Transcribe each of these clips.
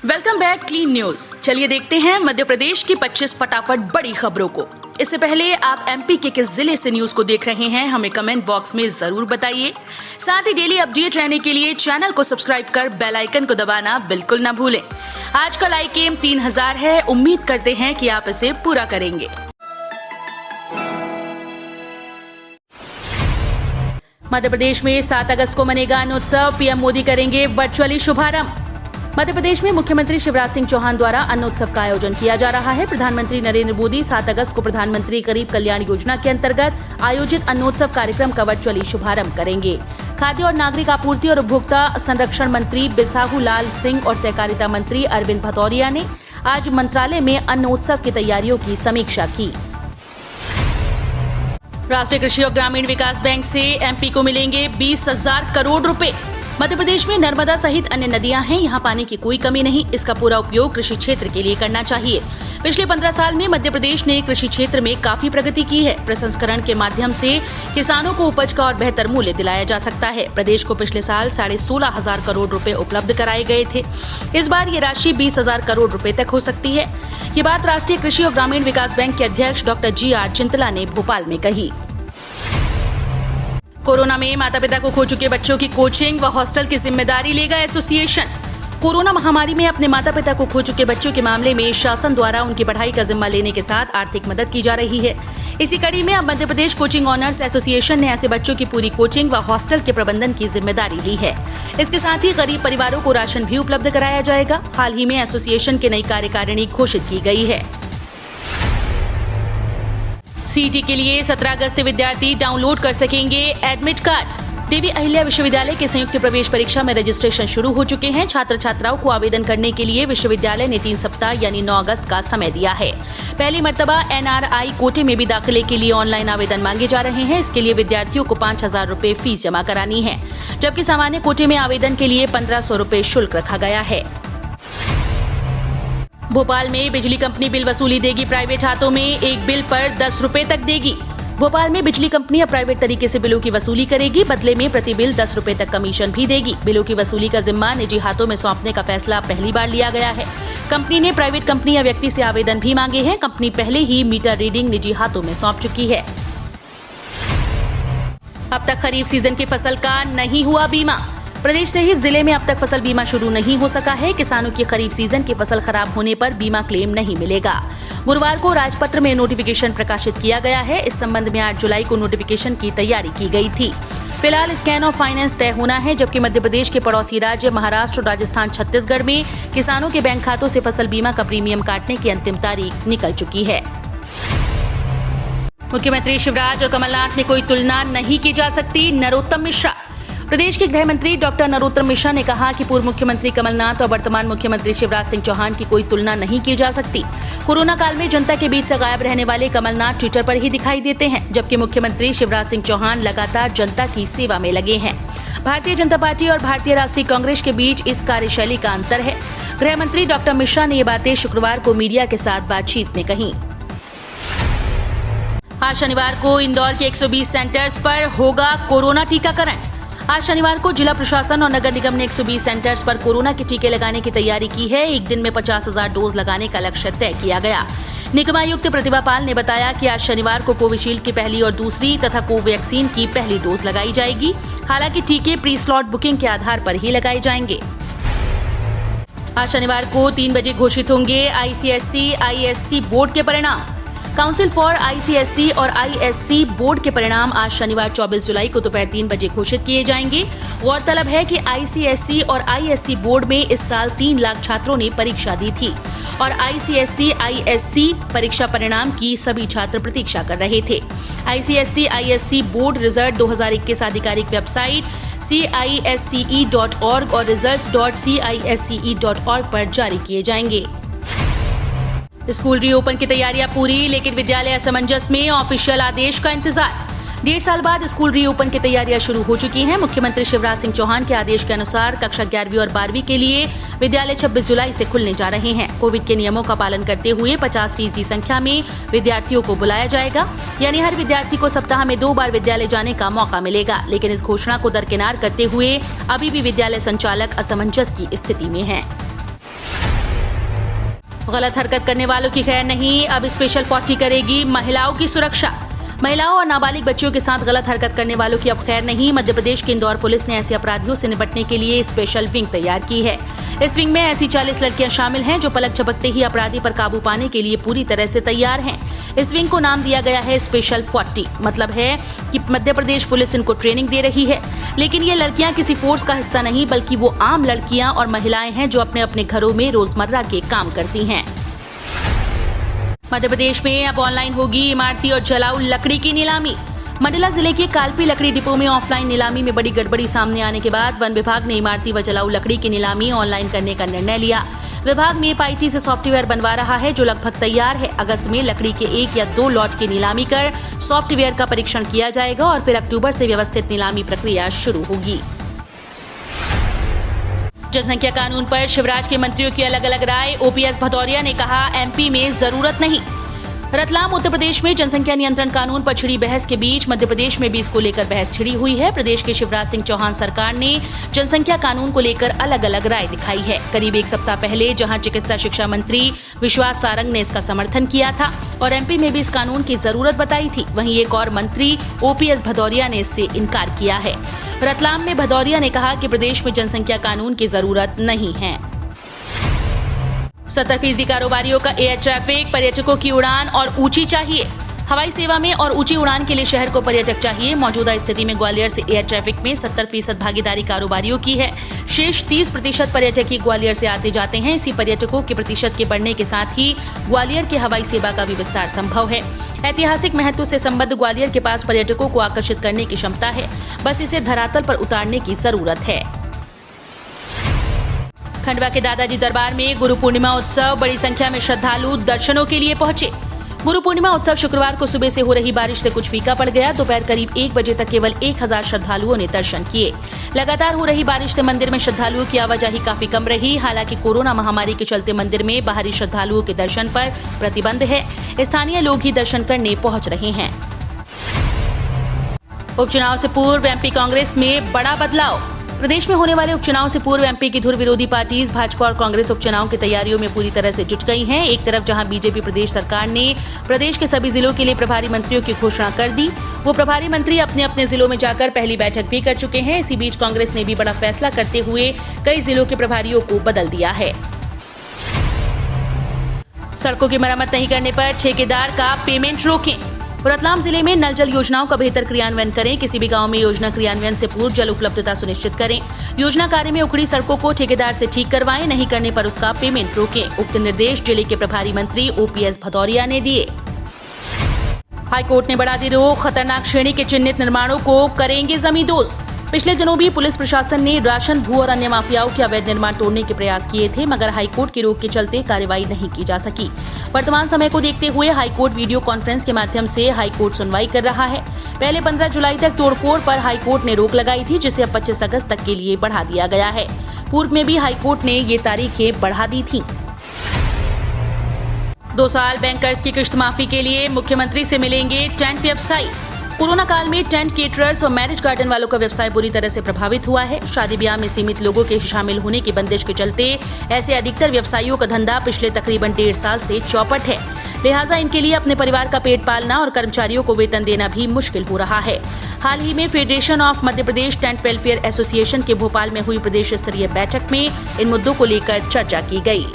Welcome back clean news. चलिए देखते हैं मध्य प्रदेश की 25 फटाफट बड़ी खबरों को। इससे पहले आप एमपी के किस जिले से न्यूज को देख रहे हैं हमें कमेंट बॉक्स में जरूर बताइए। साथ ही डेली अपडेट रहने के लिए चैनल को सब्सक्राइब कर बेल आइकन को दबाना बिल्कुल न भूलें। आज का लाइक एम 3000 है, उम्मीद करते हैं कि आप इसे पूरा करेंगे। मध्य प्रदेश में 7 अगस्त को मनेगा अन्न उत्सव, पीएम मोदी करेंगे वर्चुअली शुभारंभ। मध्य प्रदेश में मुख्यमंत्री शिवराज सिंह चौहान द्वारा अन्न उत्सव का आयोजन किया जा रहा है। प्रधानमंत्री नरेंद्र मोदी 7 अगस्त को प्रधानमंत्री गरीब कल्याण योजना के अंतर्गत आयोजित अन्नोत्सव कार्यक्रम का वर्चुअली शुभारंभ करेंगे। खाद्य और नागरिक आपूर्ति और उपभोक्ता संरक्षण मंत्री बिसाहू लाल सिंह और सहकारिता मंत्री अरविंद भदौरिया ने आज मंत्रालय में अन्नोत्सव की तैयारियों की समीक्षा की। राष्ट्रीय कृषि और ग्रामीण विकास बैंक से एमपी को मिलेंगे 20,000 करोड़ रुपए। मध्य प्रदेश में नर्मदा सहित अन्य नदियां हैं, यहां पानी की कोई कमी नहीं। इसका पूरा उपयोग कृषि क्षेत्र के लिए करना चाहिए। पिछले 15 साल में मध्य प्रदेश ने कृषि क्षेत्र में काफी प्रगति की है। प्रसंस्करण के माध्यम से किसानों को उपज का और बेहतर मूल्य दिलाया जा सकता है। प्रदेश को पिछले साल 16,500 करोड़ रुपए उपलब्ध कराए गए थे। इस बार ये राशि 20,000 करोड़ रुपए तक हो सकती है। ये बात राष्ट्रीय कृषि और ग्रामीण विकास बैंक के अध्यक्ष डॉक्टर GR चिंतला ने भोपाल में कही। कोरोना में माता पिता को खो चुके बच्चों की कोचिंग व हॉस्टल की जिम्मेदारी लेगा एसोसिएशन। कोरोना महामारी में अपने माता पिता को खो चुके बच्चों के मामले में शासन द्वारा उनकी पढ़ाई का जिम्मा लेने के साथ आर्थिक मदद की जा रही है। इसी कड़ी में अब Madhya Pradesh coaching owners association ने ऐसे बच्चों की पूरी कोचिंग व हॉस्टल के प्रबंधन की जिम्मेदारी ली है। इसके साथ ही गरीब परिवारों को राशन भी उपलब्ध कराया जाएगा। हाल ही में एसोसिएशन की नई कार्यकारिणी घोषित की गई है। सीईटी के लिए 17 अगस्त से विद्यार्थी डाउनलोड कर सकेंगे एडमिट कार्ड। देवी अहिल्या विश्वविद्यालय के संयुक्त प्रवेश परीक्षा में रजिस्ट्रेशन शुरू हो चुके हैं। छात्र छात्राओं को आवेदन करने के लिए विश्वविद्यालय ने 3 सप्ताह यानी 9 अगस्त का समय दिया है। पहली मर्तबा NRI कोटे में भी दाखिले के लिए ऑनलाइन आवेदन मांगे जा रहे हैं। इसके लिए विद्यार्थियों को 5,000 रुपए फीस जमा करानी है, जबकि सामान्य कोटे में आवेदन के लिए 1,500 रुपए शुल्क रखा गया है। भोपाल में बिजली कंपनी बिल वसूली देगी प्राइवेट हाथों में, एक बिल पर 10 रुपए तक देगी। भोपाल में बिजली कंपनी अब प्राइवेट तरीके से बिलों की वसूली करेगी। बदले में प्रति बिल 10 रुपए तक कमीशन भी देगी। बिलों की वसूली का जिम्मा निजी हाथों में सौंपने का फैसला पहली बार लिया गया है। कंपनी ने प्राइवेट कंपनी या व्यक्ति से आवेदन भी मांगे हैं। कंपनी पहले ही मीटर रीडिंग निजी हाथों में सौंप चुकी है। अब तक खरीफ सीजन की फसल का नहीं हुआ बीमा। प्रदेश सहित जिले में अब तक फसल बीमा शुरू नहीं हो सका है। किसानों की खरीफ सीजन की फसल खराब होने पर बीमा क्लेम नहीं मिलेगा। गुरुवार को राजपत्र में नोटिफिकेशन प्रकाशित किया गया है। इस संबंध में 8 जुलाई को नोटिफिकेशन की तैयारी की गई थी। फिलहाल स्कैन ऑफ फाइनेंस तय होना है, जबकि मध्य प्रदेश के पड़ोसी राज्य महाराष्ट्र, राजस्थान, छत्तीसगढ़ में किसानों के बैंक खातों से फसल बीमा का प्रीमियम काटने की अंतिम तारीख निकल चुकी है। मुख्यमंत्री शिवराज और कमलनाथ में कोई तुलना नहीं की जा सकती, नरोत्तम मिश्रा। प्रदेश के गृह मंत्री डॉक्टर नरोत्तम मिश्रा ने कहा कि पूर्व मुख्यमंत्री कमलनाथ और वर्तमान मुख्यमंत्री शिवराज सिंह चौहान की कोई तुलना नहीं की जा सकती। कोरोना काल में जनता के बीच से गायब रहने वाले कमलनाथ ट्विटर पर ही दिखाई देते हैं, जबकि मुख्यमंत्री शिवराज सिंह चौहान लगातार जनता की सेवा में लगे हैं। भारतीय जनता पार्टी और भारतीय राष्ट्रीय कांग्रेस के बीच इस कार्यशैली का अंतर है। गृह मंत्री डॉक्टर मिश्रा ने ये बातें शुक्रवार को मीडिया के साथ बातचीत में कही। आज शनिवार को इंदौर के 120 सेंटर्स पर होगा कोरोना टीकाकरण। आज शनिवार को जिला प्रशासन और नगर निगम ने 120 सेंटर्स पर कोरोना के टीके लगाने की तैयारी की है। एक दिन में 50,000 डोज लगाने का लक्ष्य तय किया गया। निगमायुक्त प्रतिभा पाल ने बताया कि आज शनिवार को कोविशील्ड की पहली और दूसरी तथा कोवैक्सीन की पहली डोज लगाई जाएगी। हालांकि टीके प्री स्लॉट बुकिंग के आधार पर ही लगाए जाएंगे। आज शनिवार को 3 बजे घोषित होंगे ICSE, ISC बोर्ड के परिणाम। काउंसिल फॉर ICSE और ISC बोर्ड के परिणाम आज शनिवार 24 जुलाई को दोपहर 3 बजे घोषित किए जाएंगे। गौरतलब है कि ICSE और ISC बोर्ड में इस साल 3 लाख छात्रों ने परीक्षा दी थी और ICSE, ISC परीक्षा परिणाम की सभी छात्र प्रतीक्षा कर रहे थे। ICSE, ISC बोर्ड रिजल्ट 2021 आधिकारिक वेबसाइट CISCE.org और results.CISCE.org पर जारी किए जाएंगे। स्कूल रीओपन की तैयारियां पूरी, लेकिन विद्यालय असमंजस में, ऑफिशियल आदेश का इंतजार। 1.5 साल बाद स्कूल रीओपन की तैयारियां शुरू हो चुकी हैं। मुख्यमंत्री शिवराज सिंह चौहान के आदेश के अनुसार कक्षा 11वीं और 12वीं के लिए विद्यालय 26 जुलाई से खुलने जा रहे हैं। कोविड के नियमों का पालन करते हुए 50% संख्या में विद्यार्थियों को बुलाया जाएगा, यानी हर विद्यार्थी को सप्ताह में 2 बार विद्यालय जाने का मौका मिलेगा। लेकिन इस घोषणा को दरकिनार करते हुए अभी भी विद्यालय संचालक असमंजस की स्थिति में हैं। गलत हरकत करने वालों की खैर नहीं, अब स्पेशल 40 करेगी महिलाओं की सुरक्षा। महिलाओं और नाबालिग बच्चियों के साथ गलत हरकत करने वालों की अब खैर नहीं। मध्य प्रदेश के इंदौर पुलिस ने ऐसे अपराधियों से निपटने के लिए स्पेशल विंग तैयार की है। इस विंग में ऐसी 40 लड़कियां शामिल हैं जो पलक झपकते ही अपराधी पर काबू पाने के लिए पूरी तरह से तैयार हैं। इस विंग को नाम दिया गया है स्पेशल 40। मतलब है कि मध्य प्रदेश पुलिस इनको ट्रेनिंग दे रही है, लेकिन ये लड़कियां किसी फोर्स का हिस्सा नहीं, बल्कि वो आम लड़कियां और महिलाएं हैं जो अपने अपने घरों में रोजमर्रा के काम करती हैं। मध्य प्रदेश में अब ऑनलाइन होगी इमारती और जलाऊ लकड़ी की नीलामी। मंडला जिले के कालपी लकड़ी डिपो में ऑफलाइन नीलामी में बड़ी गड़बड़ी सामने आने के बाद वन विभाग ने इमारती व जलाऊ लकड़ी की नीलामी ऑनलाइन करने का निर्णय लिया। विभाग मेप IT से सॉफ्टवेयर बनवा रहा है जो लगभग तैयार है। अगस्त में लकड़ी के 1 या 2 लॉट की नीलामी कर सॉफ्टवेयर का परीक्षण किया जाएगा और फिर अक्टूबर से व्यवस्थित नीलामी प्रक्रिया शुरू होगी। जनसंख्या कानून पर शिवराज के मंत्रियों की अलग अलग राय। OPS भदौरिया ने कहा MP में जरूरत नहीं। रतलाम उत्तर प्रदेश में जनसंख्या नियंत्रण कानून पर छिड़ी बहस के बीच मध्य प्रदेश में भी इसको लेकर बहस छिड़ी हुई है। प्रदेश के शिवराज सिंह चौहान सरकार ने जनसंख्या कानून को लेकर अलग अलग राय दिखाई है। करीब 1 सप्ताह पहले जहां चिकित्सा शिक्षा मंत्री विश्वास सारंग ने इसका समर्थन किया था और MP में भी इस कानून की जरूरत बताई थी, वहीं एक और मंत्री OPS भदौरिया ने इससे इनकार किया है। रतलाम में भदौरिया ने कहा कि प्रदेश में जनसंख्या कानून की जरूरत नहीं है। 70% कारोबारियों का एयर ट्रैफिक, पर्यटकों की उड़ान और ऊंची चाहिए। हवाई सेवा में और ऊंची उड़ान के लिए शहर को पर्यटक चाहिए। मौजूदा स्थिति में ग्वालियर से एयर ट्रैफिक में 70% भागीदारी कारोबारियों की है। शेष 30% पर्यटक ही ग्वालियर से आते जाते हैं। इसी पर्यटकों के प्रतिशत के बढ़ने के साथ ही ग्वालियर की हवाई सेवा का भी विस्तार संभव है। ऐतिहासिक महत्व से संबद्ध ग्वालियर के पास पर्यटकों को आकर्षित करने की क्षमता है, बस इसे धरातल पर उतारने की जरूरत है। खंडवा के दादाजी दरबार में गुरु पूर्णिमा उत्सव, बड़ी संख्या में श्रद्धालु दर्शनों के लिए पहुंचे। गुरु पूर्णिमा उत्सव शुक्रवार को सुबह से हो रही बारिश से कुछ फीका पड़ गया। दोपहर करीब 1 बजे तक केवल 1000 श्रद्धालुओं ने दर्शन किए। लगातार हो रही बारिश से मंदिर में श्रद्धालुओं की आवाजाही काफी कम रही। हालांकि कोरोना महामारी के चलते मंदिर में बाहरी श्रद्धालुओं के दर्शन पर प्रतिबंध है। स्थानीय लोग ही दर्शन करने पहुंच रहे हैं। उपचुनाव से पूर्व MP कांग्रेस में बड़ा बदलाव। प्रदेश में होने वाले उपचुनाव से पूर्व MP की धुर विरोधी पार्टीज भाजपा और कांग्रेस उपचुनाव की तैयारियों में पूरी तरह से जुट गई हैं। एक तरफ जहां बीजेपी प्रदेश सरकार ने प्रदेश के सभी जिलों के लिए प्रभारी मंत्रियों की घोषणा कर दी, वो प्रभारी मंत्री अपने अपने जिलों में जाकर पहली बैठक भी कर चुके हैं। इसी बीच कांग्रेस ने भी बड़ा फैसला करते हुए कई जिलों के प्रभारियों को बदल दिया है। सड़कों की मरम्मत नहीं करने पर ठेकेदार का पेमेंट रोकें। रतलाम जिले में नल जल योजनाओं का बेहतर क्रियान्वयन करें। किसी भी गांव में योजना क्रियान्वयन से पूर्व जल उपलब्धता सुनिश्चित करें। योजना कार्य में उखड़ी सड़कों को ठेकेदार से ठीक करवाएं, नहीं करने पर उसका पेमेंट रोकें। उक्त निर्देश जिले के प्रभारी मंत्री OPS भदौरिया ने दिए। हाईकोर्ट ने बढ़ा दी रोक, खतरनाक श्रेणी के चिन्हित निर्माणों को करेंगे जमींदोज। पिछले दिनों भी पुलिस प्रशासन ने राशन, भू और अन्य माफियाओं के अवैध निर्माण तोड़ने के प्रयास किए थे, मगर हाईकोर्ट की रोक के चलते कार्रवाई नहीं की जा सकी। वर्तमान समय को देखते हुए हाईकोर्ट वीडियो कॉन्फ्रेंस के माध्यम से हाईकोर्ट सुनवाई कर रहा है। पहले 15 जुलाई तक तोड़फोड़ पर हाईकोर्ट ने रोक लगाई थी, जिसे अब 25 अगस्त तक के लिए बढ़ा दिया गया है। पूर्व में भी हाईकोर्ट ने ये तारीखें बढ़ा दी थी। 2 साल बैंकर्स की किश्त माफी के लिए मुख्यमंत्री से मिलेंगे टेंट व्यवसायी। कोरोना काल में टेंट, केटरर्स और मैरिज गार्डन वालों का व्यवसाय बुरी तरह से प्रभावित हुआ है। शादी ब्याह में सीमित लोगों के शामिल होने की बंदिश के चलते ऐसे अधिकतर व्यवसायियों का धंधा पिछले तकरीबन 1.5 साल से चौपट है। लिहाजा इनके लिए अपने परिवार का पेट पालना और कर्मचारियों को वेतन देना भी मुश्किल हो रहा है। हाल ही में federation of Madhya Pradesh tent welfare association के भोपाल में हुई प्रदेश स्तरीय बैठक में इन मुद्दों को लेकर चर्चा की गई।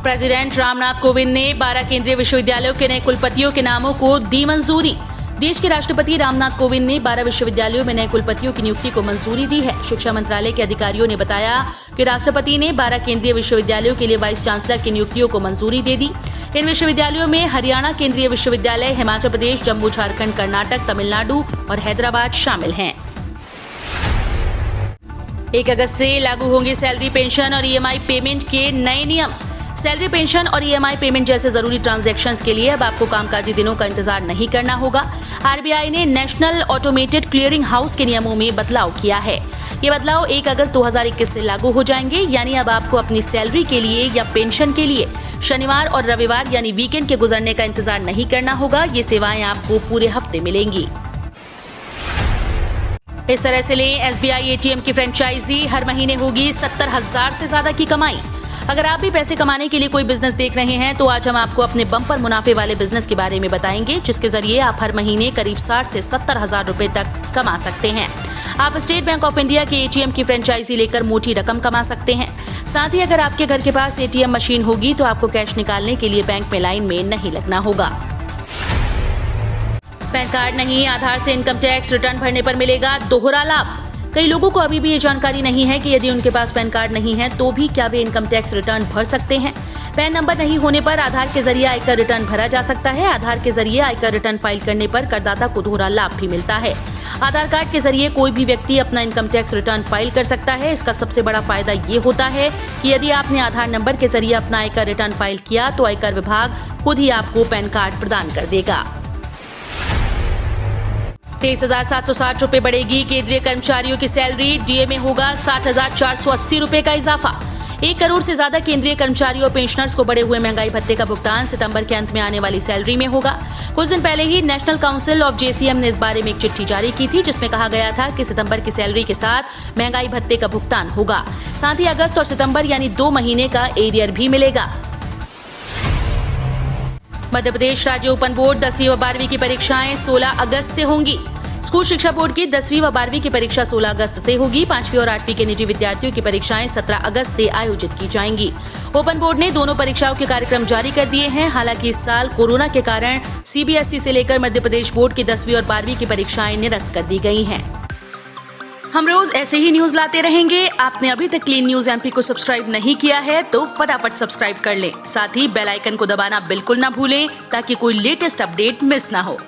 प्रेसिडेंट रामनाथ कोविंद ने 12 केंद्रीय विश्वविद्यालयों के नए कुलपतियों के नामों को दी मंजूरी। देश के राष्ट्रपति रामनाथ कोविंद ने 12 विश्वविद्यालयों में नए कुलपतियों की नियुक्ति को मंजूरी दी है। शिक्षा मंत्रालय के अधिकारियों ने बताया कि राष्ट्रपति ने 12 केंद्रीय विश्वविद्यालयों के लिए वाइस चांसलर की नियुक्तियों को मंजूरी दे दी। इन विश्वविद्यालयों में हरियाणा केंद्रीय विश्वविद्यालय, हिमाचल प्रदेश, जम्मू, झारखंड, कर्नाटक, तमिलनाडु और हैदराबाद शामिल हैं। 1 अगस्त से लागू होंगे सैलरी, पेंशन और EMI पेमेंट के नए नियम। सैलरी, पेंशन और EMI पेमेंट जैसे जरूरी ट्रांजैक्शंस के लिए अब आपको कामकाजी दिनों का इंतजार नहीं करना होगा। RBI ने नेशनल ऑटोमेटेड क्लियरिंग हाउस के नियमों में बदलाव किया है। ये बदलाव 1 अगस्त 2021 से लागू हो जाएंगे, यानी अब आपको अपनी सैलरी के लिए या पेंशन के लिए शनिवार और रविवार यानी वीकेंड के गुजरने का इंतजार नहीं करना होगा। ये सेवाएं आपको पूरे हफ्ते मिलेंगी। इस तरह से लें SBI ATM की फ्रेंचाइजी, हर महीने होगी 70,000 से ज्यादा की कमाई। अगर आप भी पैसे कमाने के लिए कोई बिजनेस देख रहे हैं तो आज हम आपको अपने बम्पर मुनाफे वाले बिजनेस के बारे में बताएंगे, जिसके जरिए आप हर महीने करीब 60 से 70 हजार रुपए तक कमा सकते हैं। आप स्टेट बैंक ऑफ इंडिया के एटीएम की फ्रेंचाइजी लेकर मोटी रकम कमा सकते हैं। साथ ही अगर आपके घर के पास एटीएम मशीन होगी तो आपको कैश निकालने के लिए बैंक में लाइन में नहीं लगना होगा। पैन कार्ड नहीं, आधार से इनकम टैक्स रिटर्न भरने पर मिलेगा दोहरा लाभ। कई लोगों को अभी भी ये जानकारी नहीं है कि यदि उनके पास पैन कार्ड नहीं है तो भी क्या वे इनकम टैक्स रिटर्न भर सकते हैं। पैन नंबर नहीं होने पर आधार के जरिए आयकर रिटर्न भरा जा सकता है। आधार के जरिए आयकर रिटर्न फाइल करने पर करदाता को दोहरा लाभ भी मिलता है। आधार कार्ड के जरिए कोई भी व्यक्ति अपना इनकम टैक्स रिटर्न फाइल कर सकता है। इसका सबसे बड़ा फायदा ये होता है कि यदि आपने आधार नंबर के जरिए अपना आयकर रिटर्न फाइल किया तो आयकर विभाग खुद ही आपको पैन कार्ड प्रदान कर देगा। 23,760 रुपए बढ़ेगी केंद्रीय कर्मचारियों की सैलरी। डीए में होगा 60,480 रुपए का इजाफा। 1 करोड़ से ज्यादा केंद्रीय कर्मचारियों और पेंशनर्स को बढ़े हुए महंगाई भत्ते का भुगतान सितंबर के अंत में आने वाली सैलरी में होगा। कुछ दिन पहले ही नेशनल काउंसिल ऑफ जेसीएम ने इस बारे में एक चिट्ठी जारी की थी, जिसमें कहा गया था कि सितंबर की सैलरी के साथ महंगाई भत्ते का भुगतान होगा। साथ ही अगस्त और सितंबर यानी 2 महीने का एरियर भी मिलेगा। मध्य प्रदेश राज्य ओपन बोर्ड 10वीं व 12वीं की परीक्षाएं 16 अगस्त से होंगी। स्कूल शिक्षा बोर्ड की 10वीं व 12वीं की परीक्षा 16 अगस्त से होगी। 5वीं और 8वीं के निजी विद्यार्थियों की परीक्षाएं 17 अगस्त से आयोजित की जाएंगी। ओपन बोर्ड ने दोनों परीक्षाओं के कार्यक्रम जारी कर दिए हैं। हालांकि इस साल कोरोना के कारण सीबीएसई से लेकर मध्य प्रदेश बोर्ड की 10वीं और 12वीं की परीक्षाएं निरस्त कर दी गई हैं। हम रोज ऐसे ही न्यूज लाते रहेंगे। आपने अभी तक क्लीन न्यूज एमपी को सब्सक्राइब नहीं किया है तो फटाफट सब्सक्राइब कर लें। साथ ही बेल आइकन को दबाना बिल्कुल ना भूलें ताकि कोई लेटेस्ट अपडेट मिस ना हो।